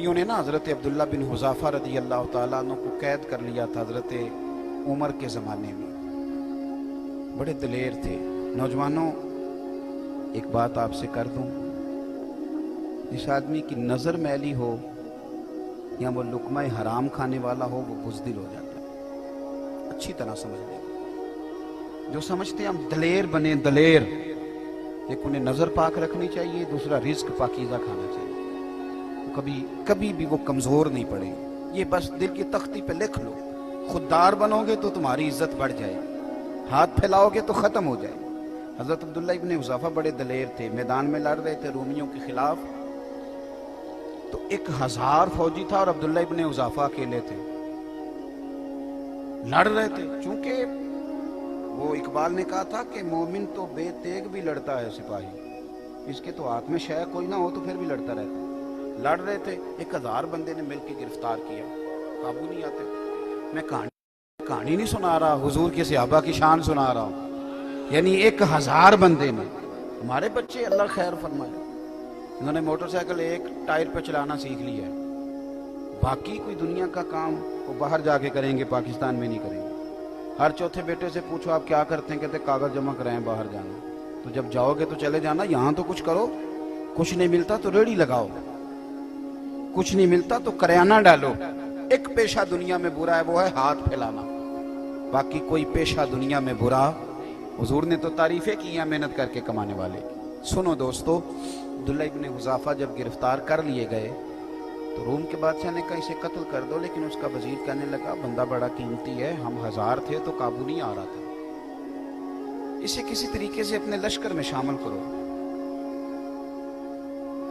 रोमियों ने ना हज़रत अब्दुल्ला बिन हुज़ाफ़ा रज़ी अल्लाह ताला अन्हु को कैद कर लिया था हज़रत उमर के ज़माने में। बड़े दलेर थे। नौजवानों, एक बात आपसे कर दूं, जिस आदमी की नज़र मैली हो या वो लुक़मा हराम खाने वाला हो, वो बुज़दिल हो जाता है। अच्छी तरह समझ लें। जो समझते हैं हम दलेर बने, दलेर, एक उन्हें नज़र पाक रखनी चाहिए, दूसरा रिज़्क पाकीज़ा खाना चाहिए। कभी भी वो कमज़ोर नहीं पड़े। ये बस दिल की तख्ती पे लिख लो। खुददार बनोगे तो तुम्हारी इज्जत बढ़ जाए, हाथ फैलाओगे तो ख़त्म हो जाए। हज़रत अब्दुल्ला इब्न हुज़ाफ़ा बड़े दलेर थे, मैदान में लड़ रहे थे रोमियों के खिलाफ। तो 1000 फौजी था और अब्दुल्ला इब्न हुज़ाफ़ा अकेले थे, लड़ रहे थे। चूंकि वो इकबाल ने कहा था कि मोमिन तो बेतेग भी लड़ता है सिपाही, इसके तो हाथ में शय कोई ना हो तो फिर भी लड़ता रहता है। लड़ रहे थे, 1000 बंदे ने मिलकर गिरफ्तार किया, काबू नहीं आते। मैं कहानी नहीं सुना रहा, हुजूर के सहाबा की शान सुना रहा हूँ। यानी 1000 बंदे ने, हमारे बच्चे अल्लाह खैर फरमाए, उन्होंने मोटरसाइकिल एक टायर पे चलाना सीख लिया है। बाकी कोई दुनिया का काम वो बाहर जाके करेंगे, पाकिस्तान में नहीं करेंगे। हर चौथे बेटे से पूछो आप क्या करते हैं, कहते कागज जमा कराएं, बाहर जाना। तो जब जाओगे तो चले जाना, यहाँ तो कुछ करो। कुछ नहीं मिलता तो रेड़ी लगाओ, कुछ नहीं मिलता तो करियाना डालो। एक पेशा दुनिया में बुरा है, वो है हाथ फैलाना। बाकी कोई पेशा दुनिया में बुरा, हुजूर ने तो तारीफें की हैं मेहनत करके कमाने वाले। सुनो दोस्तों, अब्दुल्ला इब्न हुज़ाफ़ा जब गिरफ्तार कर लिए गए तो रोम के बादशाह ने कहा इसे कत्ल कर दो, लेकिन उसका वजीर कहने लगा बंदा बड़ा कीमती है, हम 1000 थे तो काबू नहीं आ रहा था, इसे किसी तरीके से अपने लश्कर में शामिल करो।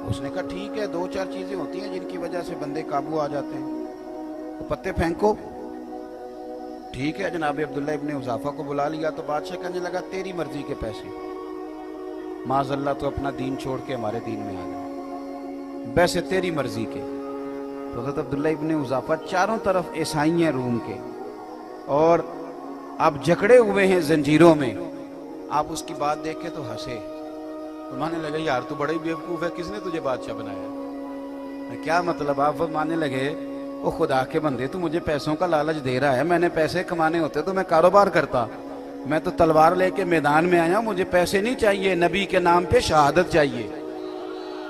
उसने कहा ठीक है, 2-4 चीजें होती हैं जिनकी वजह से बंदे काबू आ जाते हैं, तो पत्ते फेंको। ठीक है, जनाब अब्दुल्ला इब्न हुज़ाफ़ा को बुला लिया तो बादशाह कहने लगा तेरी मर्जी के पैसे, माज़अल्लाह तो अपना दीन छोड़ के हमारे दीन में आ गया, वैसे तेरी मर्जी के। तो हज़रत अब्दुल्ला इब्न हुज़ाफ़ा चारों तरफ ईसाई हैं रूम के, और आप जकड़े हुए हैं जंजीरों में। आप उसकी बात देख के तो हंसे, तो मानने लगे यार तू बड़ा ही बेवकूफ़ है, किसने तुझे बादशाह बनाया? क्या मतलब? आप मानने लगे ओ खुदा के बंदे, तू मुझे पैसों का लालच दे रहा है, मैंने पैसे कमाने होते तो मैं कारोबार करता, मैं तो तलवार लेके मैदान में आया हूं, मुझे पैसे नहीं चाहिए, नबी के नाम पे शहादत चाहिए,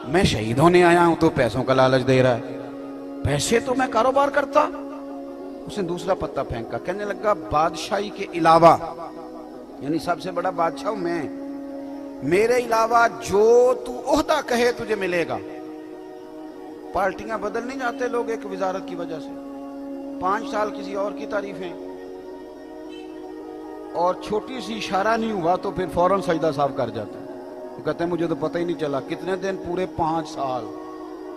मैं शहीद होने आया हूं, तो पैसों का लालच दे रहा है, पैसे तो मैं कारोबार करता। उसने दूसरा पत्ता फेंका, कहने लगा बादशाही के अलावा, यानी सबसे बड़ा बादशाह हूं मैं, मेरे अलावा जो तू ओहदा कहे तुझे मिलेगा। पार्टियां बदल नहीं जाते लोग एक वजारत की वजह से, 5 साल किसी और की तारीफें, और छोटी सी इशारा नहीं हुआ तो फिर फौरन सजदा साफ कर जाता है। वो कहते हैं मुझे तो पता ही नहीं चला, कितने दिन, पूरे 5 साल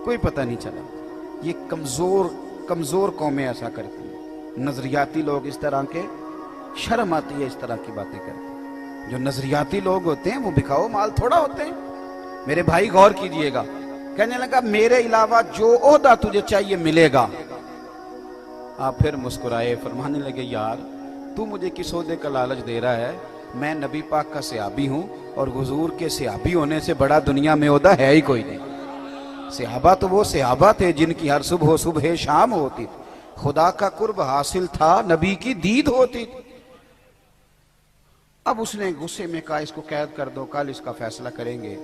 कोई पता नहीं चला। ये कमजोर कौमें ऐसा करती हैं। नजरियाती लोग इस तरह के, शर्म आती है इस तरह की बातें करते। जो नजरियाती लोग होते हैं वो बिकाऊ माल थोड़ा होते हैं। मेरे भाई गौर कीजिएगा, कहने लगा मेरे अलावा जो ओहदा तुझे चाहिए मिलेगा। आप फिर मुस्कुराए, फरमाने लगे यार तू मुझे किस ओहदे का लालच दे रहा है? मैं नबी पाक का सहाबी हूं, और हुजूर के सहाबी होने से बड़ा दुनिया में ओहदा है ही कोई नहीं। सहाबा तो वो सहाबा थे जिनकी हर सुबह शाम होती थी, खुदा का कुर्ब हासिल था, नबी की दीद होती थी। अब उसने गुस्से में कहा इसको कैद कर दो, कल इसका फैसला करेंगे।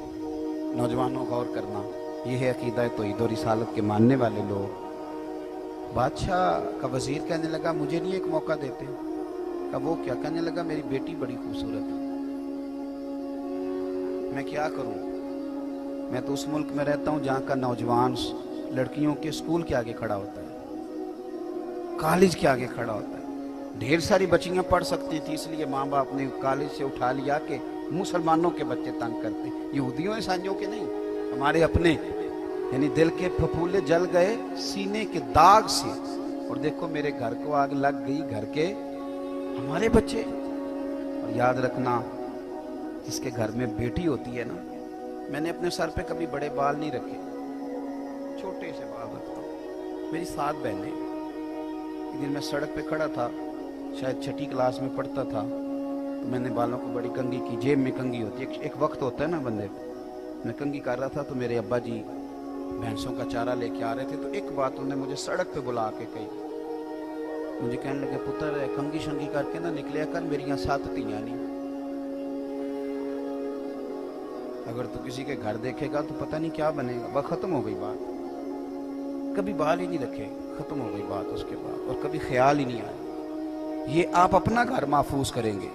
नौजवानों गौर करना, यह है अकीदा तौहीद और रिसालत के मानने वाले लोग। बादशाह का वजीर कहने लगा मुझे नहीं एक मौका देते? कहा वो क्या? कहने लगा मेरी बेटी बड़ी खूबसूरत है, मैं क्या करूं? मैं तो उस मुल्क में रहता हूं जहां का नौजवान लड़कियों के स्कूल के आगे खड़ा होता है, कॉलेज के आगे खड़ा होता है। ढेर सारी बच्चियां पढ़ सकती थी, इसलिए माँ बाप ने कॉलेज से उठा लिया कि मुसलमानों के बच्चे तंग करते, यहूदियों ईसाइयों के नहीं, हमारे अपने। यानी दिल के फफूले जल गए सीने के दाग से, और देखो मेरे घर को आग लग गई, घर के हमारे बच्चे। और याद रखना, जिसके घर में बेटी होती है ना, मैंने अपने सर पे कभी बड़े बाल नहीं रखे, छोटे से बाल रखता हूँ। मेरी 7 बहनें। एक दिन मैं सड़क पे खड़ा था, शायद 6ठी क्लास में पढ़ता था, तो मैंने बालों को बड़ी कंघी की, जेब में कंघी होती है, एक वक्त होता है ना बंदे पे। मैं कंघी कर रहा था तो मेरे अब्बा जी भैंसों का चारा लेके आ रहे थे, तो एक बात उन्होंने मुझे सड़क पे बुला के कही। मुझे कहने लगे, पुत्र कंगी शंगी करके ना निकले कर, मेरिया 7 तियां नहीं। अगर तू किसी के घर देखेगा तो पता नहीं क्या बनेगा। वह खत्म हो गई बात, कभी बाल ही नहीं रखे, खत्म हो गई बात उसके बाद, और कभी ख्याल ही नहीं आया। ये आप अपना घर महफूज करेंगे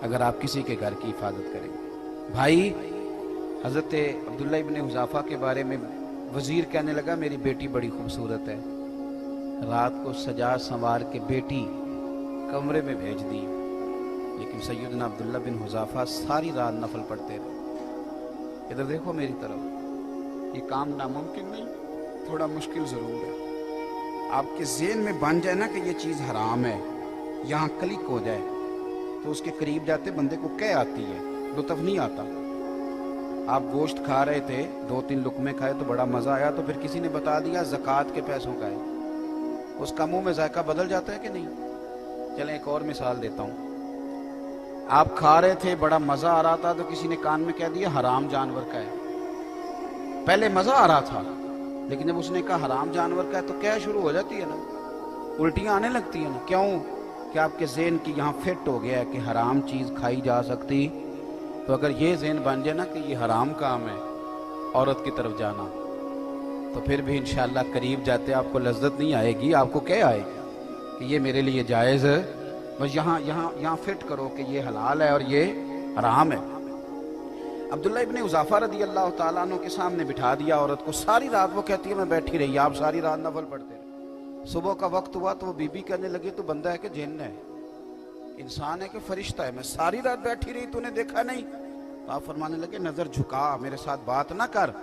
अगर आप किसी के घर की हिफाजत करेंगे। भाई, हजरत अब्दुल्ला इब्ने हुज़ाफा के बारे में वजीर कहने लगा, मेरी बेटी बड़ी खूबसूरत है। रात को सजा संवार के बेटी कमरे में भेज दी, लेकिन सैयदना अब्दुल्ला बिन हुज़ाफा सारी रात नफल पढ़ते रहे। इधर देखो मेरी तरफ, ये काम नामुमकिन नहीं, थोड़ा मुश्किल ज़रूर है। आपके ज़हन में बन जाए ना कि ये चीज़ हराम है, यहाँ क्लिक हो जाए, तो उसके करीब जाते बंदे को क्या आती है, लुत्फ़ नहीं आता। आप गोश्त खा रहे थे, 2-3 लुकमे खाए तो बड़ा मज़ा आया, तो फिर किसी ने बता दिया ज़कात के पैसों का है, उसका मुंह में जायका बदल जाता है कि नहीं। चलें एक और मिसाल देता हूँ। आप खा रहे थे, बड़ा मज़ा आ रहा था, तो किसी ने कान में कह दिया हराम जानवर का है। पहले मज़ा आ रहा था, लेकिन जब उसने कहा हराम जानवर का है तो क्या शुरू हो जाती है ना, उल्टियाँ आने लगती है ना। क्यों? कि आपके ज़हन की यहाँ फिट हो गया है कि हराम चीज़ खाई जा सकती। तो अगर ये ज़हन बन जाए ना कि ये हराम काम है औरत की तरफ जाना, तो फिर भी इंशाअल्लाह करीब जाते आपको लज्जत नहीं आएगी, आपको क्या आएगी कि ये मेरे लिए जायज़ है। बस यहाँ फिट करो कि ये हलाल है और ये हराम है। अब्दुल्ला इब्ने हुज़ाफा रदी अल्लाह ताला अन्हु के सामने बिठा दिया औरत को। सारी रात वो कहती है मैं बैठी रही, आप सारी रात नफल पढ़ते रहे। सुबह का वक्त हुआ तो वो बीबी कहने लगी, तो बंदा है कि जिन्न है, इंसान है कि फरिश्ता है, मैं सारी रात बैठी रही, तूने देखा नहीं? तो आप फरमाने लगे, नजर झुका, मेरे साथ बात ना कर।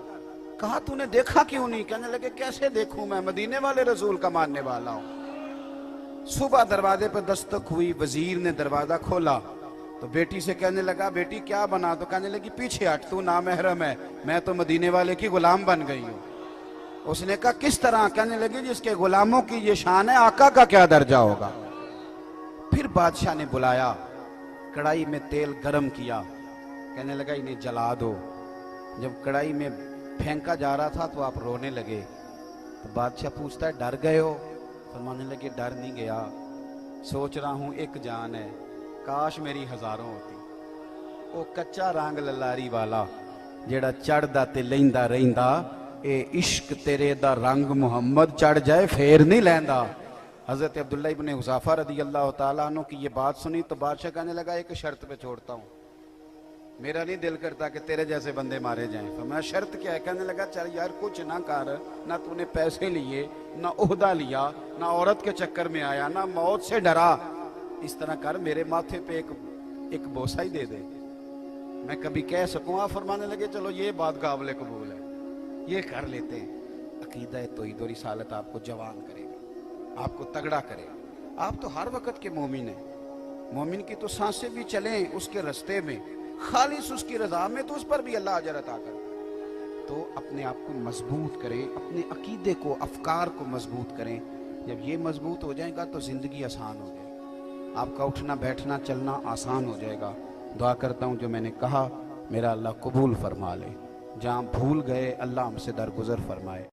कहा तूने देखा क्यों नहीं? कहने लगे, कैसे देखूं, मैं मदीने वाले रसूल का मानने वाला हूं। सुबह दरवाजे पर दस्तक हुई, वजीर ने दरवाजा खोला तो बेटी से कहने लगा, बेटी क्या बना? तो कहने लगी, पीछे हट, तू नामहरम है, मैं तो मदीने वाले की गुलाम बन गई हूँ। उसने कहा किस तरह? कहने लगी, जिसके गुलामों की ये शान है, आका का क्या दर्जा होगा। फिर बादशाह ने बुलाया, कढ़ाई में तेल गरम किया, कहने लगा इन्हें जला दो। जब कढ़ाई में फेंका जा रहा था तो आप रोने लगे। तो बादशाह पूछता है, डर गए हो? फरमाने लगे, डर नहीं गया, सोच रहा हूं एक जान है, काश मेरी हजारों होती। वो कच्चा रंग ललारी वाला जेड़ा चढ़दा ते लैंदा रहिंदा, ए इश्क तेरे दा रंग मुहम्मद चढ़ जाए फेर नहीं लैंदा। हजरत अब्दुल्ला इब्ने हुज़ाफा रदी अल्लाह ताला अन्हु की ये बात सुनी तो बादशाह कहने लगा, एक शर्त पे छोड़ता हूँ, मेरा नहीं दिल करता कि तेरे जैसे बंदे मारे जाएं। तो मैं शर्त क्या है? कहने लगा, चल यार कुछ ना कर, ना तूने पैसे लिए, ना ओहदा लिया, ना औरत के चक्कर में आया, ना मौत से डरा। इस तरह कर, मेरे माथे पे एक बोसा ही दे दे, मैं कभी कह सकूँ। आप फरमाने लगे, चलो ये बात काबिल कबूल है, ये कर लेते हैं। अकीदा तौहीद और रिसालत आपको जवान करेगा, आपको तगड़ा करेगा। आप तो हर वक्त के मोमिन हैं। मोमिन की तो सांसें भी चलें उसके रास्ते में, खालिस उसकी रजा में, तो उस पर भी अल्लाह अजर अता करे। तो अपने आप को मजबूत करें, अपने अकीदे को, अफकार को मजबूत करें। जब ये मजबूत हो जाएगा तो ज़िंदगी आसान हो जाएगी, आपका उठना बैठना चलना आसान हो जाएगा। दुआ करता हूँ जो मैंने कहा मेरा अल्लाह कबूल फरमा ले, जहाँ भूल गए अल्लाह हमसे दरगुजर फरमाए।